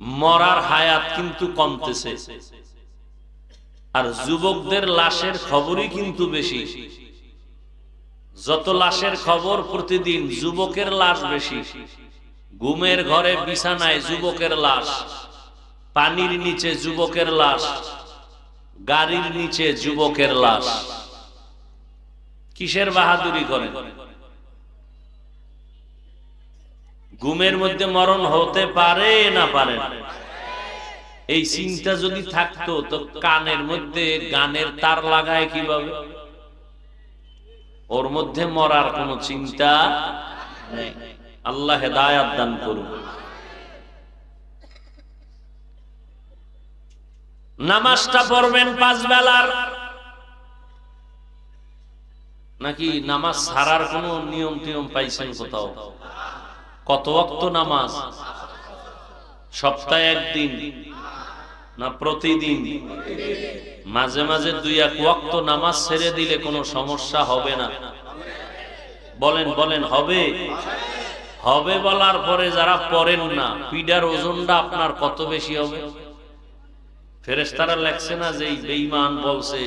মরার হায়াত কিন্তু কমতেছে, আর যুবকদের লাশের খবরই কিন্তু বেশি। যত লাশের খবর প্রতিদিন, যুবকের লাশ বেশি। ঘুমের ঘরে বিছানায় যুবকের লাশ, পানির নিচে যুবকের লাশ, গাড়ির নিচে যুবকের লাশ। কিসের বাহাদুরি করেন? ঘুমের মধ্যে মরণ হতে পারে না পারে না? এই চিন্তা যদি থাকতো তো কানের মধ্যে গানের তার লাগায় কিভাবে? ওর মধ্যে মরার কোনো চিন্তা নেই। আল্লাহ হেদায়াত দান করুন। নামাজটা পড়বেন 5 বেলার, নাকি নামাজ ছাড়ার কোনো নিয়ম টিয়ম পাইছেন কোথাও? কত ওয়াক্ত নামাজ? সপ্তাহে একদিন না প্রতিদিন? মাঝে মাঝে 2-1 ওয়াক্ত নামাজ ছেড়ে দিলে কোনো সমস্যা হবে না? বলেন বলেন, হবে? হবে বলার পরে যারা পড়েন না, পিডার ওজনটা আপনার কত বেশি হবে? ফেরেশতারা লেখছে না যে এই বেঈমান বলছে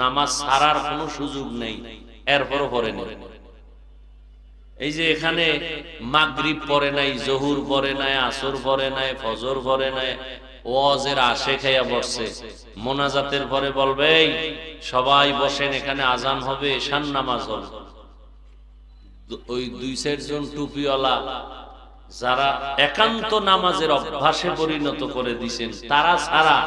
নামাজ ছাড়ার কোনো সুযোগ নেই, এরপরও পড়েন। এই যে এখানে মাগরিব পড়ে নাই, জোহর পড়ে নাই, আসর পড়ে নাই, ফজর পড়ে নাই, ওয়াজের আশে খাইয়া বসছে। মোনাজাতের পরে বলবে এই সবাই বসেন, এখানে আজান হবে, ঈশান নামাজ হবে। ওই 2-4 জন টুপিওয়ালা যারা একান্ত নামাজের অভ্যাসে পরিণত করে দিয়েছেন, তারা ছাড়া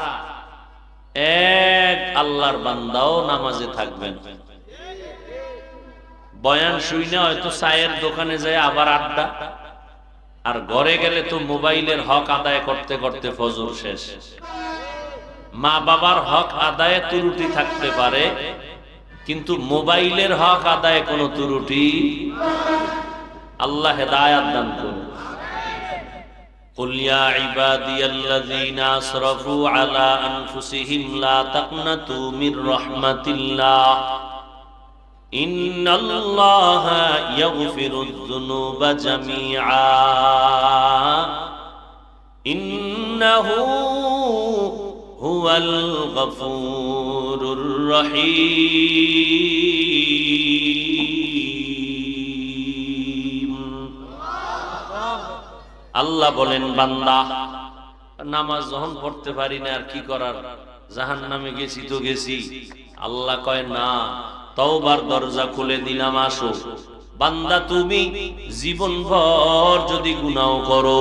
এক আল্লাহর বান্দাও নামাজে থাকবেন। বয়ান শুইনা হয়তো চায়ের দোকানে যায় আবার আড্ডা, আর ঘরে গেলে তো মোবাইলের হক আদায় করতে করতে ফজর শেষ। মা বাবার হক আদায়ে ত্রুটি থাকতে পারে, কিন্তু মোবাইলের হক আদায়ে কোনো ত্রুটি। আল্লাহ হেদায়াত দান করুন। قل يا عبادي الذين أسرفوا على أنفسهم لا تقنطوا من رحمة الله إن الله يغفر الذنوب جميعا إنه هو الغفور الرحيم। আল্লাহ বলেন বান্দা নামাজ যখন পড়তে পারি না আর কি করার, জাহান্নামে গেছি তো গেছি। আল্লাহ কয় না, তওবার দরজা খুলে দিলাম, আসো। বান্দা তুমি জীবনভর যদি গুনাহ করো,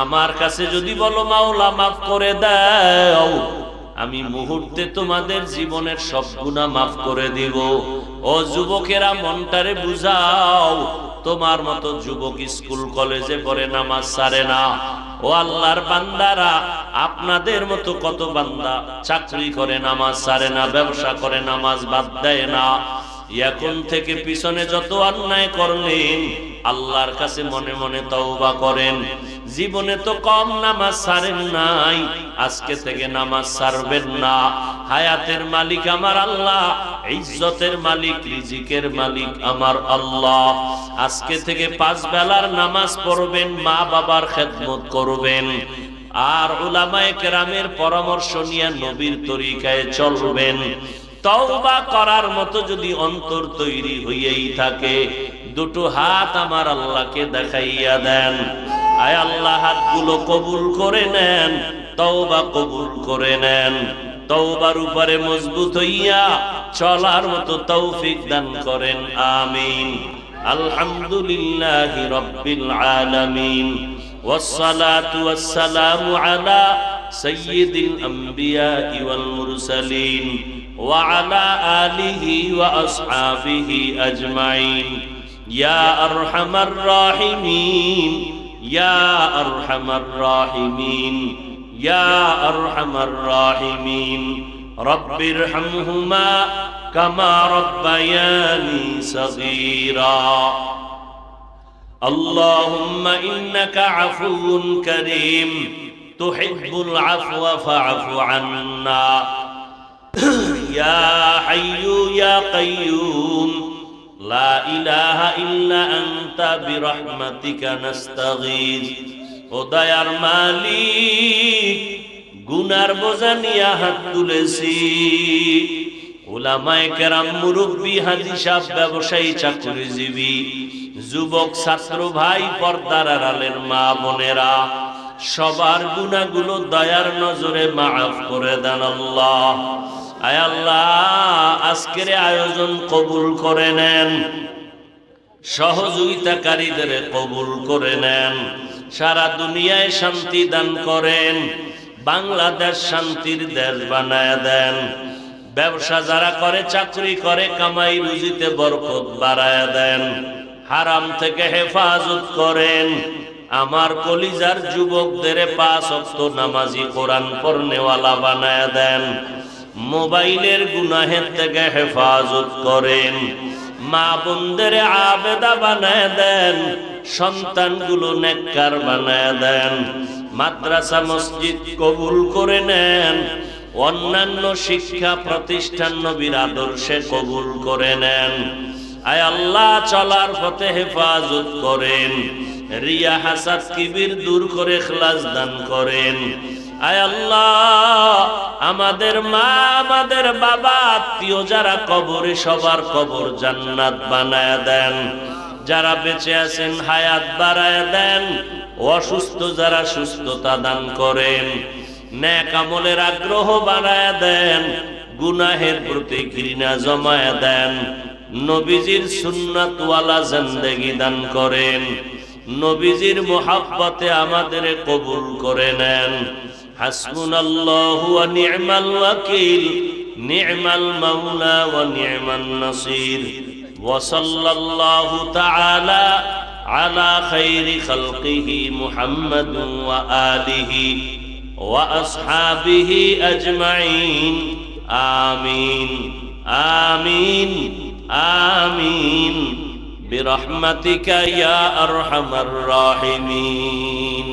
আমার কাছে যদি বলো মাওলা মাফ করে দাও, আমি মুহূর্তে তোমাদের জীবনের সব গুনাহ মাফ করে দিব। ও যুবকেরা মনটারে বুঝাও, তোমার মতো যুবক স্কুল কলেজে পড়ে নামাজ ছাড়ে না। ও আল্লাহর বান্দারা, আপনাদের মতো কত বান্দা চাকরি করে নামাজ ছাড়ে না, ব্যবসা করে নামাজ বাদ দেয় না। এখন থেকে পিছনে যত অন্যায় করলেন আল্লাহর কাছে মনে মনে তওবা করেন। জীবনে তো কম নামাজ ছাড়েন নাই, আজকে থেকে নামাজ ছাড়বেন না। হায়াতের মালিক আমার আল্লাহ, ইজ্জতের মালিক, রিজিকের মালিক আমার আল্লাহ। আজকে থেকে 5 বেলার নামাজ পড়বেন, মা বাবার খেদমত করবেন, আর উলামায়ে কেরামের পরামর্শ নিয়ে নবীর তরিকায় চলবেন। তওবা করার মতো যদি অন্তর তৈরি হইয়াই থাকে, দুটো হাত আমার আল্লাহকে দেখাইয়া দেন। আয় আল্লাহ, হাতগুলো কবুল করে নেন, তওবা কবুল করে নেন। তওবার উপরে মজবুত হইয়া চলার মতো তৌফিক দান করেন, আমিন। আলহামদুলিল্লাহি রাব্বিল আলামিন, ওয়াসসালাতু ওয়াসসালামু আলা সাইয়্যিদিল আমবিয়া ওয়াল মুরসালিন ওয়া আলা আলিহি ওয়া আসহাবিহি আজমাইন। ইয়া আরহামার রাহিমিন, ইয়া আরহামার রাহিমিন, ইয়া আরহামার রাহিমিন। রব্বিরহামহুমা কামা রব্বায়ানি সগীরা। আল্লাহুম্মা ইন্নাকা আফুউন কারীম তুহিব্বুল আফওয়া ফা'ফু আন্না। ইয়া হাইয়্যু ইয়া কাইয়্যুম লা ইলাহা ইল্লা আনতা বিরহমাতিকা নাস্তাগীথ ও দয়ার মালিক, গুনার বোঝা নিয়ে হাত তুলেছি। উলামায়ে কেরাম, মুরব্বী, হাজী সাহেব, ব্যবসায়ী, চাকরিজীবী, যুবক, ছাত্র ভাই, পর্দার আড়ালের মা বোনেরা, সবার গুনাহগুলো দয়ার নজরে মাফ করে দেন আল্লাহ। আয় আল্লাহ, আজকের আয়োজন কবুল করে নেন, সহযোগিতাকারীদের কবুল করে নেন, সারা দুনিয়ায় শান্তি দান করেন, বাংলাদেশ শান্তির দেশ বানায় দেন। ব্যবসা যারা করে, চাকরি করে, কামাই রুজিতে বরকত বাড়ায় দেন, হারাম থেকে হেফাজত করেন। আমার কলিজার যুবকদের 5 ওয়াক্ত নামাজি, কোরআন পড়নেওয়ালা বানায় দেন। মোবাইলের গুনাহের থেকে হেফাজত করেন। মা বোনদের আবেদা বানায় দেন, সন্তানগুলো নেককার বানায় দেন। মাদ্রাসা মসজিদ কবুল করে নেন, অন্যান্য শিক্ষা প্রতিষ্ঠান নবীর আদর্শে কবুল করে নেন। আয় আল্লাহ, চলার পথে হেফাজত করেন, রিয়া হাসাদ কিবির দূর করে ইখলাস দান করেন। আয় আল্লাহ, আমাদের মা, আমাদের বাবা, আত্মীয় যারা কবরে, সবার কবর জান্নাত বানায় দেন। যারা বেঁচে আছেন হায়াত বাড়ায় দেন, অসুস্থ যারা সুস্থতা দান করেন, নেক আমলের আগ্রহ বাড়ায় দেন, গুনাহের প্রতি ঘৃণা জমায় দেন, নবীজির সুন্নাতওয়ালা জিন্দেগি দান করেন, নবীজির মুহাব্বতে আমাদের কবুল করে নেন। হাসবুনাল্লাহু ওয়া নি'মাল ওয়াকিল, নি'মাল মাওলা ওয়া নি'মান নাসির। ওয়া সাল্লাল্লাহু তাআলা আলা খাইরি খালকিহি মুহাম্মাদুন ওয়া আলিহি ওয়া আসহাবিহি আজমাইন। আমিন আমিন আমিন বিরহমাতিকা ইয়া আরহামার রাহিমিন।